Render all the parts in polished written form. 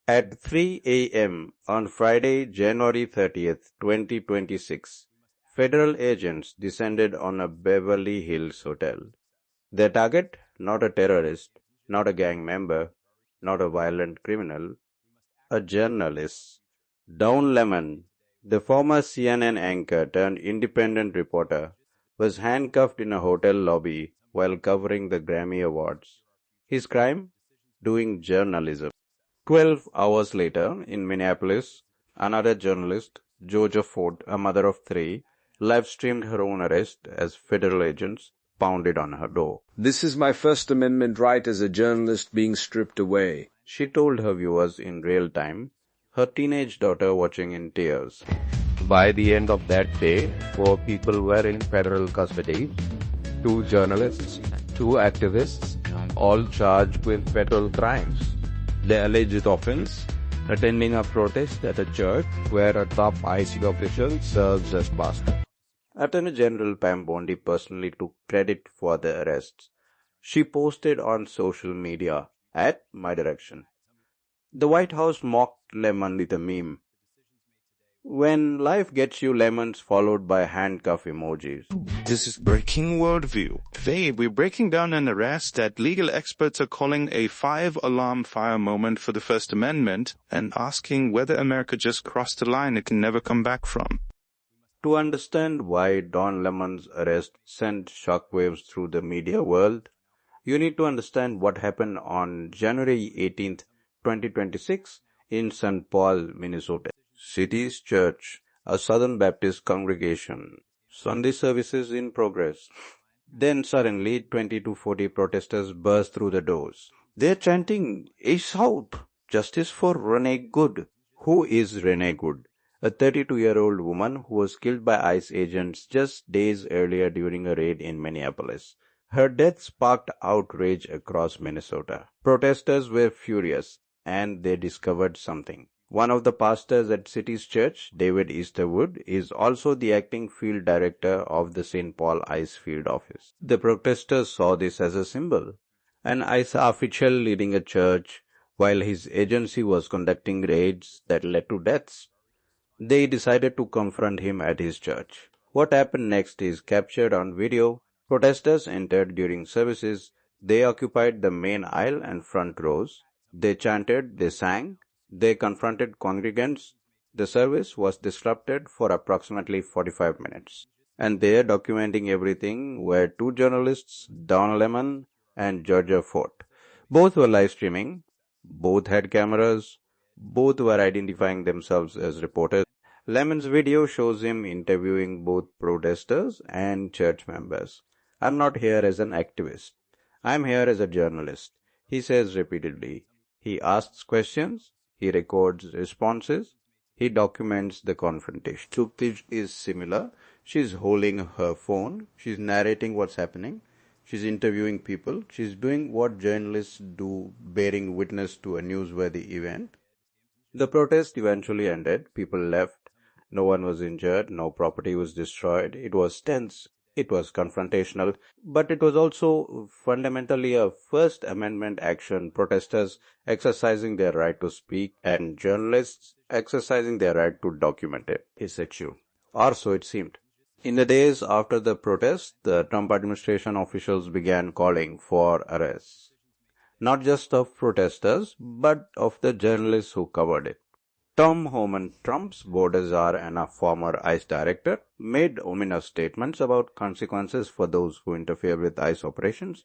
At 3 a.m. on Friday, January 30th, 2026, federal agents descended on a Beverly Hills hotel. Their target? Not a terrorist, not a gang member, not a violent criminal, a journalist. Don Lemon, the former CNN anchor turned independent reporter, was handcuffed in a hotel lobby while covering the Grammy Awards. His crime? Doing journalism. 12 hours later, in Minneapolis, another journalist, Georgia Ford, a mother of three, live-streamed her own arrest as federal agents pounded on her door. "This is my First Amendment right as a journalist being stripped away," She told her viewers in real time, her teenage daughter watching in tears. By the end of that day, 4 people were in federal custody, 2 journalists, 2 activists, all charged with federal crimes. The alleged offense, attending a protest at a church where a top IC official serves as pastor. Attorney General Pam Bondi personally took credit for the arrests. She posted on social media, at my direction. The White House mocked Lemon with a meme. When life gets you lemons followed by handcuff emojis. This is breaking worldview. Today, we're breaking down an arrest that legal experts are calling a 5-alarm fire moment for the First Amendment and asking whether America just crossed a line it can never come back from. To understand why Don Lemon's arrest sent shockwaves through the media world, you need to understand what happened on January 18th, 2026 in St. Paul, Minnesota. City's Church, a Southern Baptist congregation. Sunday services in progress. Then suddenly 20 to 40 protesters burst through the doors. They're chanting, "A South! Justice for Renee Good." Who is Renee Good? A 32-year-old woman who was killed by ICE agents just days earlier during a raid in Minneapolis. Her death sparked outrage across Minnesota. Protesters were furious, and they discovered something. One of the pastors at City's Church, David Easterwood, is also the acting field director of the St. Paul ICE field office. The protesters saw this as a symbol. An ICE official leading a church while his agency was conducting raids that led to deaths. They decided to confront him at his church. What happened next is captured on video. Protesters entered during services. They occupied the main aisle and front rows. They chanted, they sang. They confronted congregants. The service was disrupted for approximately 45 minutes. And there, documenting everything, were 2 journalists, Don Lemon and Georgia Ford. Both were live streaming. Both had cameras. Both were identifying themselves as reporters. Lemon's video shows him interviewing both protesters and church members. "I'm not here as an activist. I'm here as a journalist," he says repeatedly. He asks questions. He records responses. He documents the confrontation. Footage is similar. She's holding her phone. She's narrating what's happening. She's interviewing people. She's doing what journalists do, bearing witness to a newsworthy event. The protest eventually ended. People left. No one was injured. No property was destroyed. It was tense. It was confrontational, but it was also fundamentally a First Amendment action, protesters exercising their right to speak and journalists exercising their right to document it, his issue. Or so it seemed. In the days after the protest, the Trump administration officials began calling for arrests. Not just of protesters, but of the journalists who covered it. Tom Homan, Trump's board czar and a former ICE director, made ominous statements about consequences for those who interfere with ICE operations.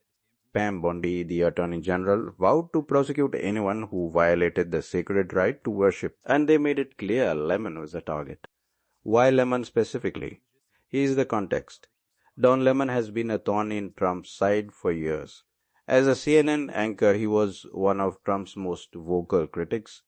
Pam Bondi, the Attorney General, vowed to prosecute anyone who violated the sacred right to worship, and they made it clear Lemon was the target. Why Lemon specifically? Here's the context. Don Lemon has been a thorn in Trump's side for years. As a CNN anchor, he was one of Trump's most vocal critics.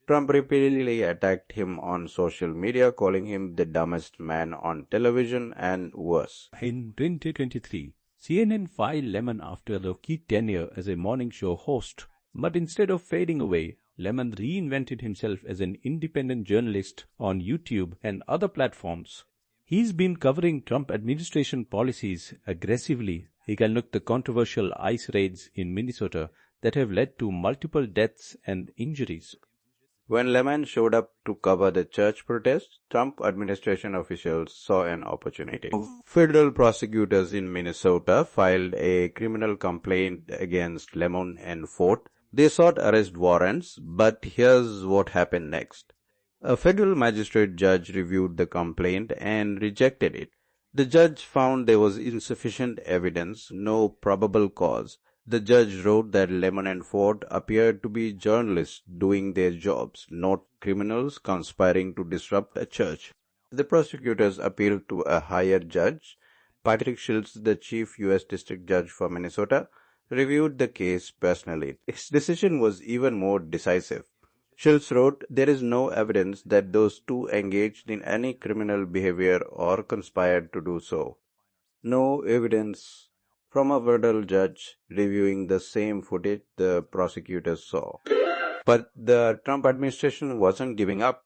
Trump repeatedly attacked him on social media, calling him the dumbest man on television and worse. In 2023, CNN fired Lemon after a key tenure as a morning show host. But instead of fading away, Lemon reinvented himself as an independent journalist on YouTube and other platforms. He's been covering Trump administration policies aggressively. He can look the controversial ICE raids in Minnesota that have led to multiple deaths and injuries. When Lemon showed up to cover the church protest, Trump administration officials saw an opportunity. Federal prosecutors in Minnesota filed a criminal complaint against Lemon and Ford. They sought arrest warrants, but here's what happened next. A federal magistrate judge reviewed the complaint and rejected it. The judge found there was insufficient evidence, no probable cause. The judge wrote that Lemon and Ford appeared to be journalists doing their jobs, not criminals conspiring to disrupt a church. The prosecutors appealed to a higher judge. Patrick Schultz, the chief U.S. District Judge for Minnesota, reviewed the case personally. His decision was even more decisive. Schultz wrote, "There is no evidence that those two engaged in any criminal behavior or conspired to do so." No evidence from a federal judge reviewing the same footage the prosecutors saw. But the Trump administration wasn't giving up.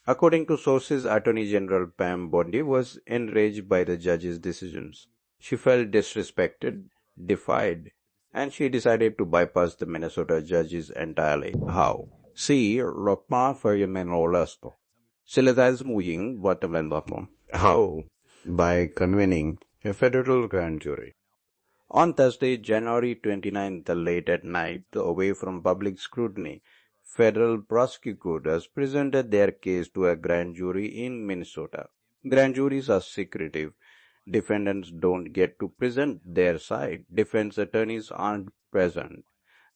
According to sources, Attorney General Pam Bondi was enraged by the judge's decisions. She felt disrespected, defied, and she decided to bypass the Minnesota judges entirely. How? See, Rokma för Menolasto. Silatazmuying Watamlandapom. How? By convening a federal grand jury. On Thursday, January 29th, late at night, away from public scrutiny, federal prosecutors presented their case to a grand jury in Minnesota. Grand juries are secretive. Defendants don't get to present their side. Defense attorneys aren't present.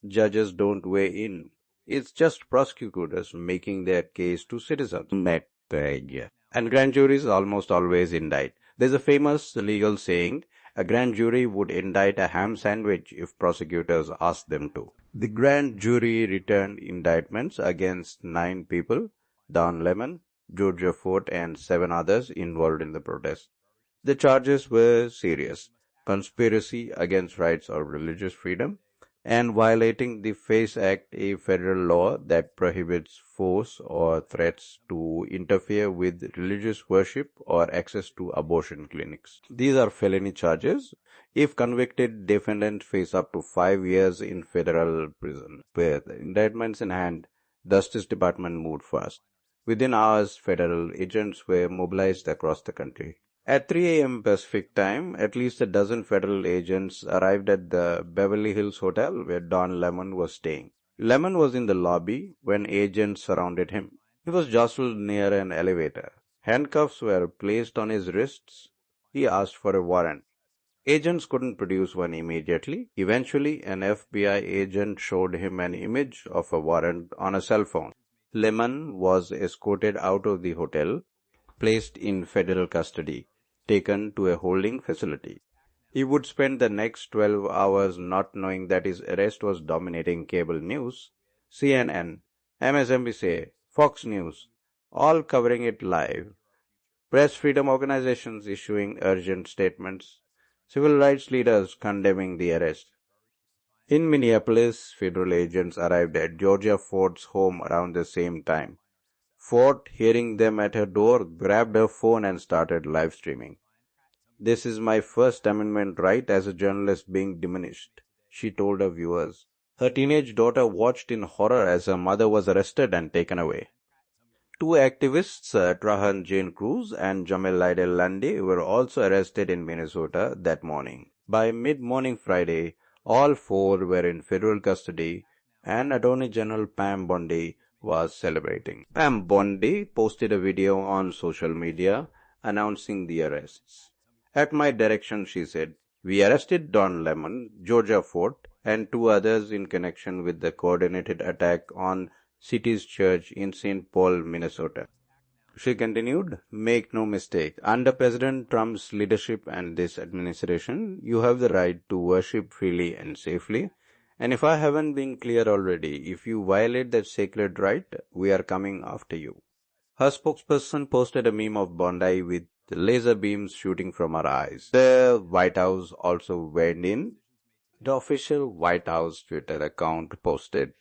Judges don't weigh in. It's just prosecutors making their case to citizens. And grand juries almost always indict. There's a famous legal saying, a grand jury would indict a ham sandwich if prosecutors asked them to. The grand jury returned indictments against 9 people, Don Lemon, Georgia Ford, and 7 others involved in the protest. The charges were serious: conspiracy against rights of religious freedom, and violating the FACE Act, a federal law that prohibits force or threats to interfere with religious worship or access to abortion clinics. These are felony charges. If convicted, defendants face up to 5 years in federal prison. With indictments in hand, the Justice Department moved fast. Within hours, federal agents were mobilized across the country. At 3 a.m. Pacific time, at least a dozen federal agents arrived at the Beverly Hills hotel where Don Lemon was staying. Lemon was in the lobby when agents surrounded him. He was jostled near an elevator. Handcuffs were placed on his wrists. He asked for a warrant. Agents couldn't produce one immediately. Eventually, an FBI agent showed him an image of a warrant on a cell phone. Lemon was escorted out of the hotel, placed in federal custody, taken to a holding facility. He would spend the next 12 hours not knowing that his arrest was dominating cable news. CNN, MSNBC, Fox News, all covering it live. Press freedom organizations issuing urgent statements. Civil rights leaders condemning the arrest. In Minneapolis, federal agents arrived at Georgia Ford's home around the same time. Ford, hearing them at her door, grabbed her phone and started live streaming. "This is my First Amendment right as a journalist being diminished," she told her viewers. Her teenage daughter watched in horror as her mother was arrested and taken away. 2 activists, Trahan Jane Cruz and Jamel Lydell Lundy, were also arrested in Minnesota that morning. By mid-morning Friday, all 4 were in federal custody, and Attorney General Pam Bondi was celebrating. Pam Bondi posted a video on social media announcing the arrests. "At my direction," she said, "we arrested Don Lemon, Georgia Ford, and 2 others in connection with the coordinated attack on City's Church in St. Paul, Minnesota." She continued, "Make no mistake, under President Trump's leadership and this administration, you have the right to worship freely and safely. And if I haven't been clear already, if you violate that sacred right, we are coming after you." Her spokesperson posted a meme of Bondi with laser beams shooting from her eyes. The White House also weighed in. The official White House Twitter account posted,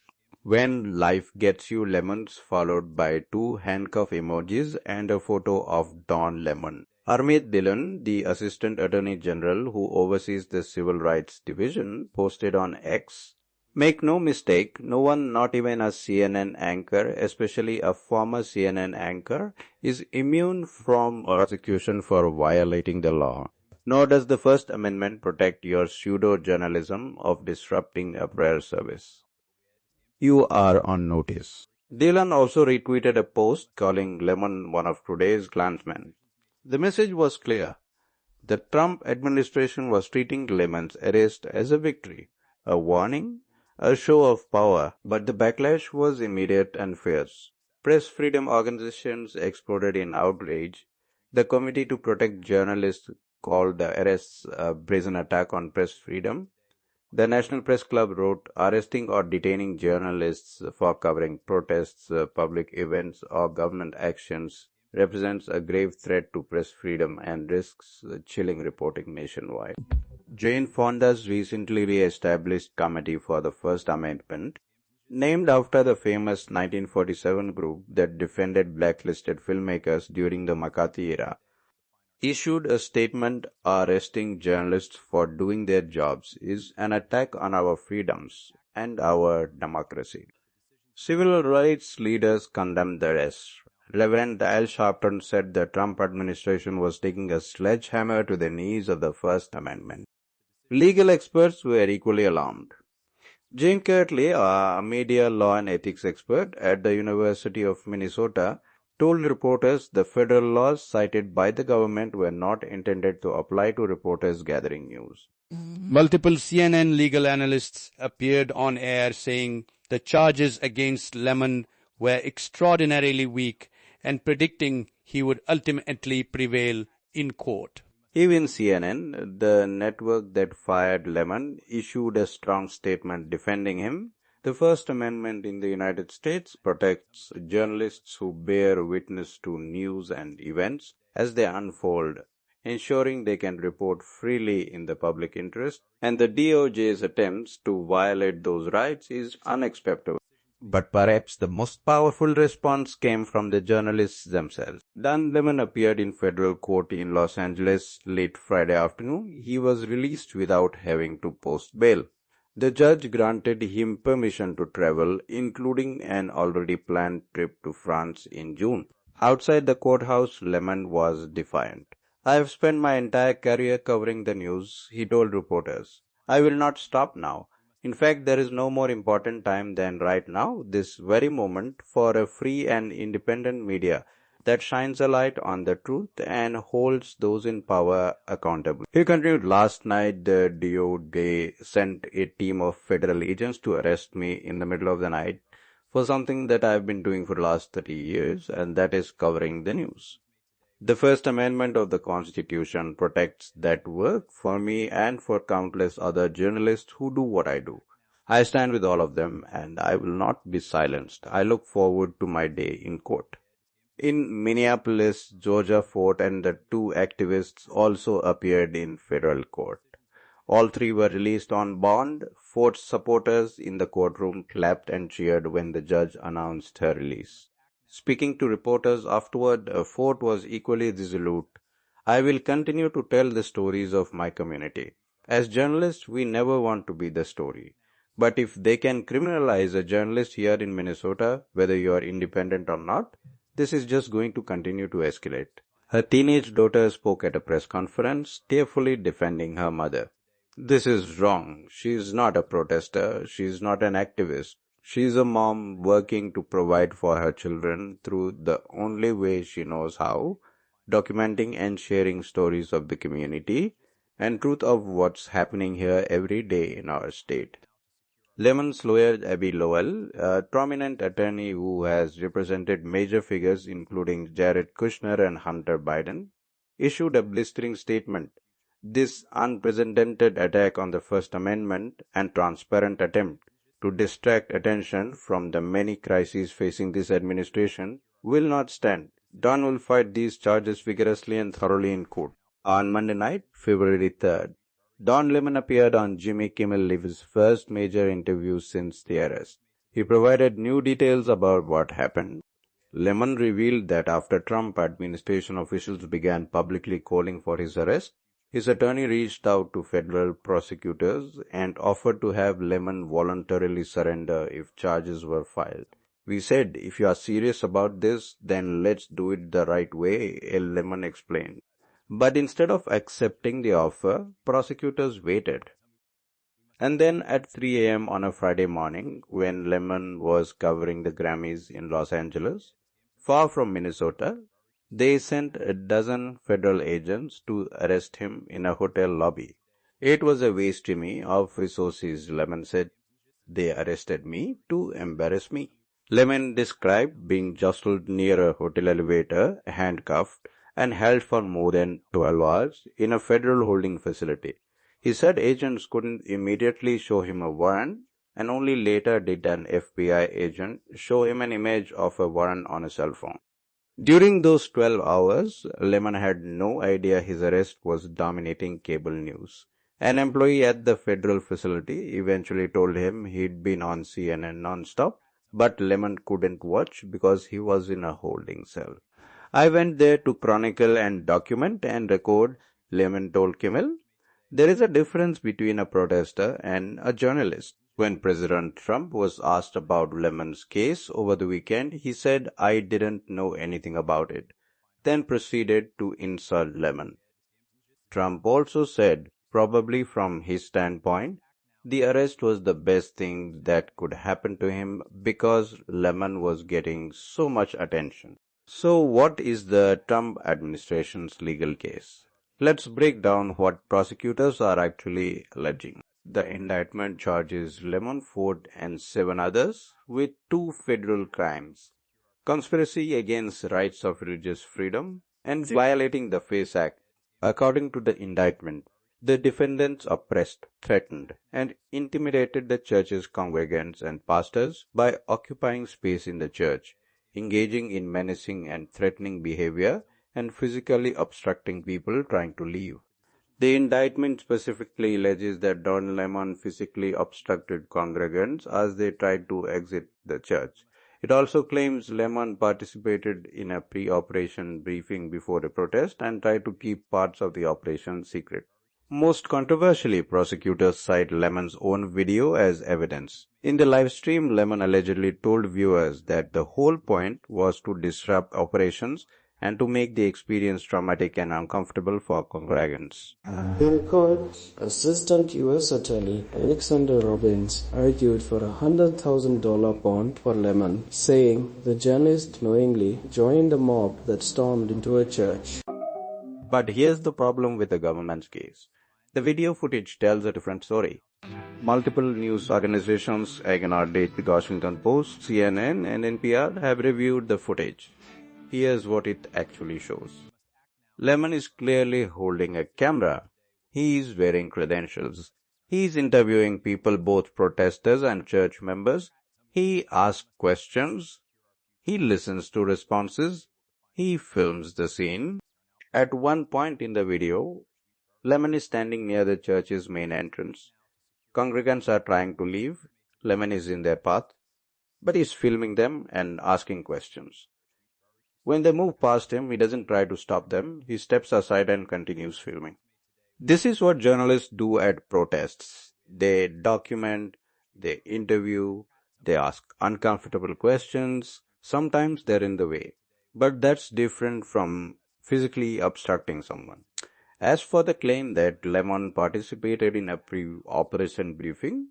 "When life gets you lemons," followed by 2 handcuff emojis and a photo of Don Lemon. Harmeet Dillon, the Assistant Attorney General who oversees the Civil Rights Division, posted on X, Make no mistake, no one, not even a CNN anchor, especially a former CNN anchor, is immune from prosecution for violating the law. Nor does the First Amendment protect your pseudo-journalism of disrupting a prayer service. You are on notice. Dylan also retweeted a post calling Lemon one of today's Klansmen. The message was clear. The Trump administration was treating Lemon's arrest as a victory, a warning, a show of power, but the backlash was immediate and fierce. Press freedom organizations exploded in outrage. The Committee to Protect Journalists called the arrests a brazen attack on press freedom. The National Press Club wrote, arresting or detaining journalists for covering protests, public events, or government actions represents a grave threat to press freedom and risks chilling reporting nationwide. Jane Fonda's recently re-established Committee for the First Amendment, named after the famous 1947 group that defended blacklisted filmmakers during the McCarthy era, issued a statement arresting journalists for doing their jobs is an attack on our freedoms and our democracy. Civil rights leaders condemned the arrest. Reverend Al Sharpton said the Trump administration was taking a sledgehammer to the knees of the First Amendment. Legal experts were equally alarmed. Jane Kirtley, a media law and ethics expert at the University of Minnesota, told reporters the federal laws cited by the government were not intended to apply to reporters gathering news. Multiple CNN legal analysts appeared on air saying the charges against Lemon were extraordinarily weak and predicting he would ultimately prevail in court. Even CNN, the network that fired Lemon, issued a strong statement defending him. The First Amendment in the United States protects journalists who bear witness to news and events as they unfold, ensuring they can report freely in the public interest, and the DOJ's attempts to violate those rights is unacceptable. But perhaps the most powerful response came from the journalists themselves. Don Lemon appeared in federal court in Los Angeles late Friday afternoon. He was released without having to post bail. The judge granted him permission to travel, including an already planned trip to France in June. Outside the courthouse, Lemon was defiant. I have spent my entire career covering the news, he told reporters. I will not stop now. In fact, there is no more important time than right now, this very moment, for a free and independent media that shines a light on the truth and holds those in power accountable. He continued, last night the DOJ sent a team of federal agents to arrest me in the middle of the night for something that I have been doing for the last 30 years, and that is covering the news. The First Amendment of the Constitution protects that work for me and for countless other journalists who do what I do. I stand with all of them, and I will not be silenced. I look forward to my day in court. In Minneapolis, Georgia, Fort and the two activists also appeared in federal court. All three were released on bond. Fort's supporters in the courtroom clapped and cheered when the judge announced her release. Speaking to reporters afterward, Fort was equally resolute. I will continue to tell the stories of my community. As journalists, we never want to be the story. But if they can criminalize a journalist here in Minnesota, whether you are independent or not, this is just going to continue to escalate. Her teenage daughter spoke at a press conference, tearfully defending her mother. This is wrong. She is not a protester. She is not an activist. She is a mom working to provide for her children through the only way she knows how, documenting and sharing stories of the community and truth of what's happening here every day in our state. Lemon's lawyer, Abby Lowell, a prominent attorney who has represented major figures including Jared Kushner and Hunter Biden, issued a blistering statement. This unprecedented attack on the First Amendment and transparent attempt to distract attention from the many crises facing this administration will not stand. Don will fight these charges vigorously and thoroughly in court. On Monday night, February 3rd, Don Lemon appeared on Jimmy Kimmel Live's first major interview since the arrest. He provided new details about what happened. Lemon revealed that after Trump administration officials began publicly calling for his arrest, His attorney reached out to federal prosecutors and offered to have Lemon voluntarily surrender if charges were filed. "We said, if you are serious about this, then let's do it the right way," Lemon explained. But instead of accepting the offer, prosecutors waited. And then at 3 a.m. on a Friday morning, when Lemon was covering the Grammys in Los Angeles, far from Minnesota, they sent a dozen federal agents to arrest him in a hotel lobby. "It was a waste to me of resources," Lemon said. "They arrested me to embarrass me." Lemon described being jostled near a hotel elevator, handcuffed, and held for more than 12 hours in a federal holding facility. He said agents couldn't immediately show him a warrant, and only later did an FBI agent show him an image of a warrant on a cell phone. During those 12 hours, Lemon had no idea his arrest was dominating cable news. An employee at the federal facility eventually told him he'd been on CNN non-stop, but Lemon couldn't watch because he was in a holding cell. "I went there to chronicle and document and record," Lemon told Kimmel. There is a difference between a protester and a journalist. When President Trump was asked about Lemon's case over the weekend, he said, "I didn't know anything about it," then proceeded to insult Lemon. Trump also said, probably from his standpoint, the arrest was the best thing that could happen to him because Lemon was getting so much attention. So what is the Trump administration's legal case? Let's break down what prosecutors are actually alleging. The indictment charges Lemon, Ford, and 7 others with 2 federal crimes: conspiracy against rights of religious freedom and violating the FACE Act. According to the indictment, the defendants oppressed, threatened, and intimidated the church's congregants and pastors by occupying space in the church, engaging in menacing and threatening behavior, and physically obstructing people trying to leave. The indictment specifically alleges that Don Lemon physically obstructed congregants as they tried to exit the church. It also claims Lemon participated in a pre-operation briefing before a protest and tried to keep parts of the operation secret. Most controversially, prosecutors cite Lemon's own video as evidence. In the live stream, Lemon allegedly told viewers that the whole point was to disrupt operations and to make the experience traumatic and uncomfortable for congregants. In court, Assistant U.S. Attorney Alexander Robbins argued for a $100,000 bond for Lemon, saying the journalist knowingly joined a mob that stormed into a church. But here's the problem with the government's case. The video footage tells a different story. Multiple news organizations, ignored the Washington Post, CNN, and NPR, have reviewed the footage. Here's what it actually shows. Lemon is clearly holding a camera. He is wearing credentials. He is interviewing people, both protesters and church members. He asks questions. He listens to responses. He films the scene. At one point in the video, Lemon is standing near the church's main entrance. Congregants are trying to leave. Lemon is in their path, but he's filming them and asking questions. When they move past him, he doesn't try to stop them. He steps aside and continues filming. This is what journalists do at protests. They document, they interview, they ask uncomfortable questions. Sometimes they're in the way. But that's different from physically obstructing someone. As for the claim that Lemon participated in a pre-operation briefing,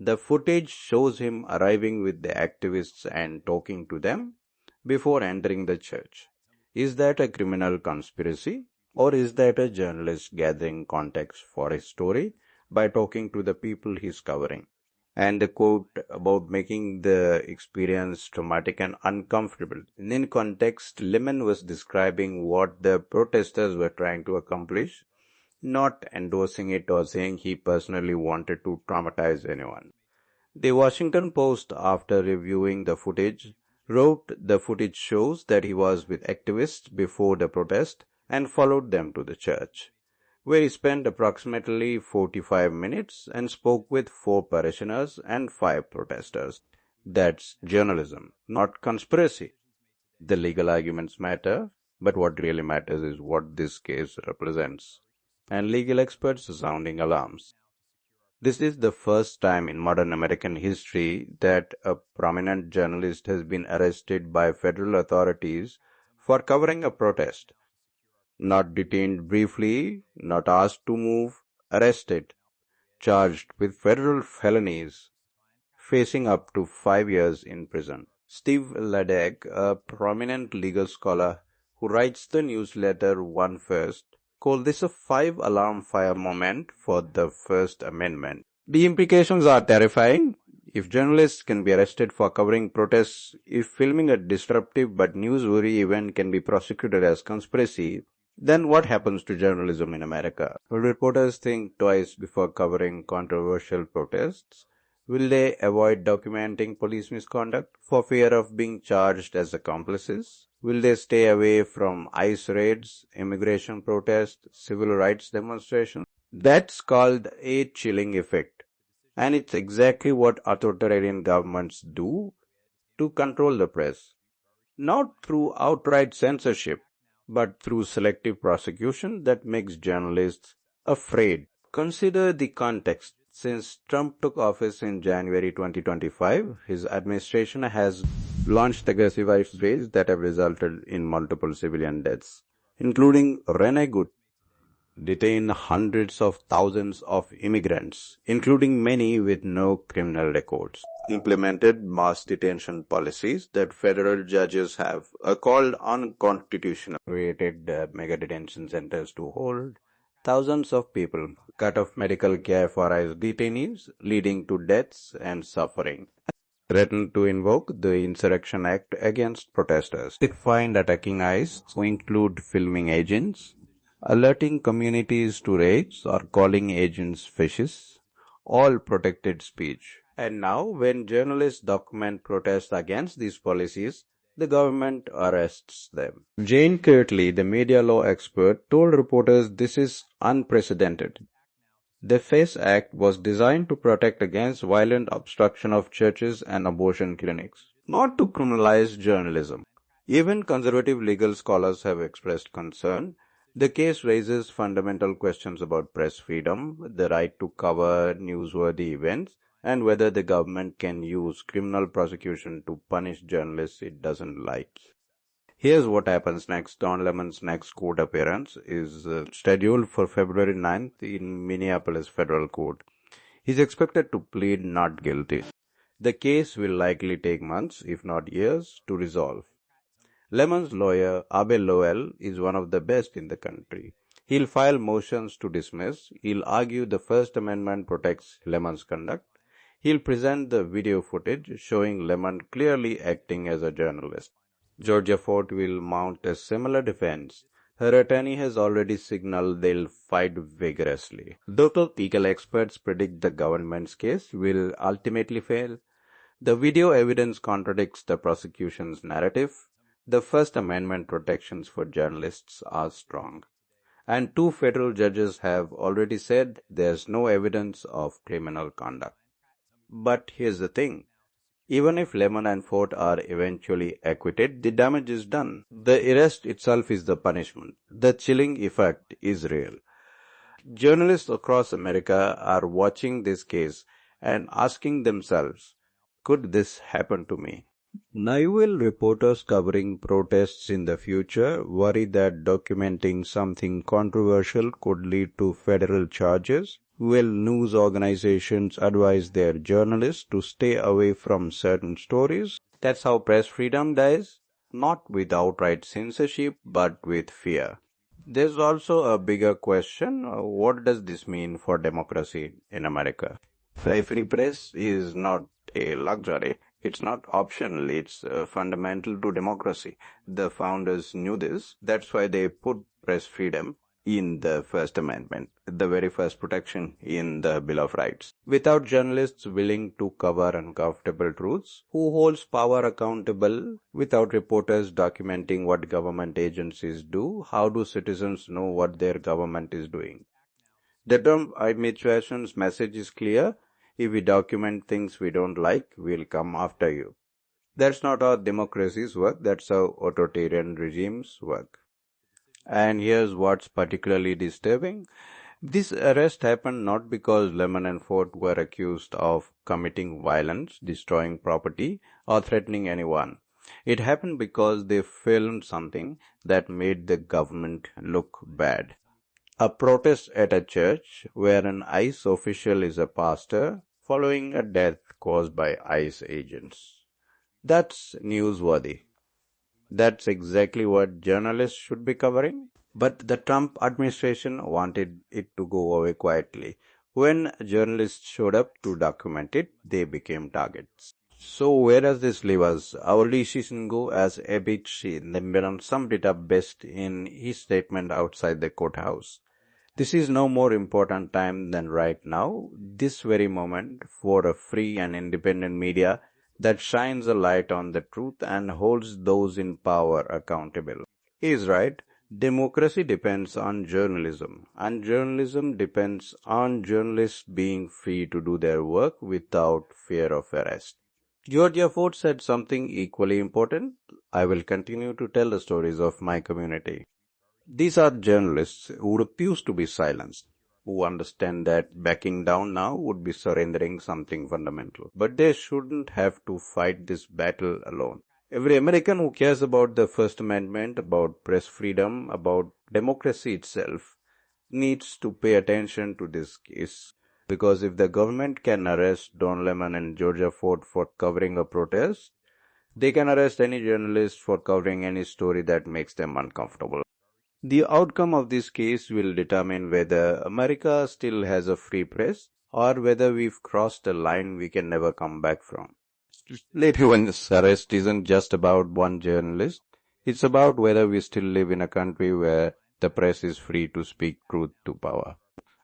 the footage shows him arriving with the activists and talking to them before entering the church. Is that a criminal conspiracy, or is that a journalist gathering context for his story by talking to the people he's covering? And the quote about making the experience traumatic and uncomfortable. In context, Lemon was describing what the protesters were trying to accomplish, not endorsing it or saying he personally wanted to traumatize anyone. The Washington Post, after reviewing the footage, wrote the footage shows that he was with activists before the protest and followed them to the church, where he spent approximately 45 minutes and spoke with 4 parishioners and 5 protesters. That's journalism, not conspiracy. The legal arguments matter, but what really matters is what this case represents. and legal experts sounding alarms. This is the first time in modern American history that a prominent journalist has been arrested by federal authorities for covering a protest. Not detained briefly, not asked to move, arrested, charged with federal felonies, facing up to 5 years in prison. Steve Ladek, a prominent legal scholar who writes the newsletter One First, called this a five-alarm fire moment for the First Amendment. The implications are terrifying. If journalists can be arrested for covering protests, if filming a disruptive but newsworthy event can be prosecuted as conspiracy, then what happens to journalism in America? Will reporters think twice before covering controversial protests? Will they avoid documenting police misconduct for fear of being charged as accomplices? Will they stay away from ICE raids, immigration protests, civil rights demonstrations? That's called a chilling effect. And it's exactly what authoritarian governments do to control the press. Not through outright censorship, but through selective prosecution that makes journalists afraid. Consider the context. Since Trump took office in January 2025, his administration has launched aggressive ICE raids that have resulted in multiple civilian deaths, including Renee Good, detained hundreds of thousands of immigrants, including many with no criminal records, implemented mass detention policies that federal judges have called unconstitutional, created mega detention centers to hold thousands of people, cut off medical care for ICE detainees, leading to deaths and suffering, threatened to invoke the Insurrection Act against protesters, defined attacking ICE to include filming agents, alerting communities to raids or calling agents fishes, all protected speech. And now, when journalists document protests against these policies, the government arrests them. Jane Kirtley, the media law expert, told reporters this is unprecedented. The FACE Act was designed to protect against violent obstruction of churches and abortion clinics, not to criminalize journalism. Even conservative legal scholars have expressed concern. The case raises fundamental questions about press freedom, the right to cover newsworthy events, and whether the government can use criminal prosecution to punish journalists it doesn't like. Here's what happens next. Don Lemon's next court appearance is scheduled for February 9th in Minneapolis Federal Court. He's expected to plead not guilty. The case will likely take months, if not years, to resolve. Lemon's lawyer, Abe Lowell, is one of the best in the country. He'll file motions to dismiss. He'll argue the First Amendment protects Lemon's conduct. He'll present the video footage showing Lemon clearly acting as a journalist. Georgia Fort will mount a similar defense. Her attorney has already signaled they'll fight vigorously. Local legal experts predict the government's case will ultimately fail. The video evidence contradicts the prosecution's narrative. The First Amendment protections for journalists are strong. And two federal judges have already said there's no evidence of criminal conduct. But here's the thing. Even if Lemon and Fort are eventually acquitted, the damage is done. The arrest itself is the punishment. The chilling effect is real. Journalists across America are watching this case and asking themselves, could this happen to me? Will reporters covering protests in the future worry that documenting something controversial could lead to federal charges? Will news organizations advise their journalists to stay away from certain stories? That's how press freedom dies, not with outright censorship, but with fear. There's also a bigger question. What does this mean for democracy in America? A free press is not a luxury. It's not optional. It's fundamental to democracy. The founders knew this. That's why they put press freedom in the First Amendment, the very first protection in the Bill of Rights. Without journalists willing to cover uncomfortable truths, who holds power accountable? Without reporters documenting what government agencies do, how do citizens know what their government is doing? The Trump administration's message is clear. If we document things we don't like, we'll come after you. That's not how democracies work. That's how authoritarian regimes work. And here's what's particularly disturbing. This arrest happened not because Lemon and Ford were accused of committing violence, destroying property, or threatening anyone. It happened because they filmed something that made the government look bad. A protest at a church where an ICE official is a pastor following a death caused by ICE agents. That's newsworthy. That's exactly what journalists should be covering. But the Trump administration wanted it to go away quietly. When journalists showed up to document it, they became targets. So where does this leave us? Our decision go, as Abid Limbaran summed it up best in his statement outside the courthouse. This is no more important time than right now, this very moment, for a free and independent media that shines a light on the truth and holds those in power accountable. He is right. Democracy depends on journalism, and journalism depends on journalists being free to do their work without fear of arrest. Georgia Ford said something equally important. I will continue to tell the stories of my community. These are journalists who refuse to be silenced, who understand that backing down now would be surrendering something fundamental. But they shouldn't have to fight this battle alone. Every American who cares about the First Amendment, about press freedom, about democracy itself, needs to pay attention to this case. Because if the government can arrest Don Lemon and Georgia Ford for covering a protest, they can arrest any journalist for covering any story that makes them uncomfortable. The outcome of this case will determine whether America still has a free press or whether we've crossed a line we can never come back from. Later, one's arrest isn't just about one journalist. It's about whether we still live in a country where the press is free to speak truth to power.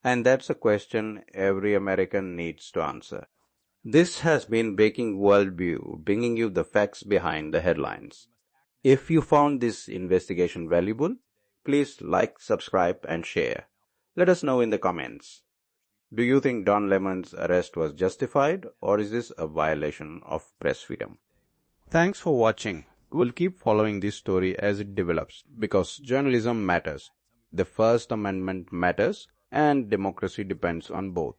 And that's a question every American needs to answer. This has been Breaking Worldview, bringing you the facts behind the headlines. If you found this investigation valuable, please like, subscribe, and share. Let us know in the comments. Do you think Don Lemon's arrest was justified, or is this a violation of press freedom? Thanks for watching. We'll keep following this story as it develops, because journalism matters, the First Amendment matters, and democracy depends on both.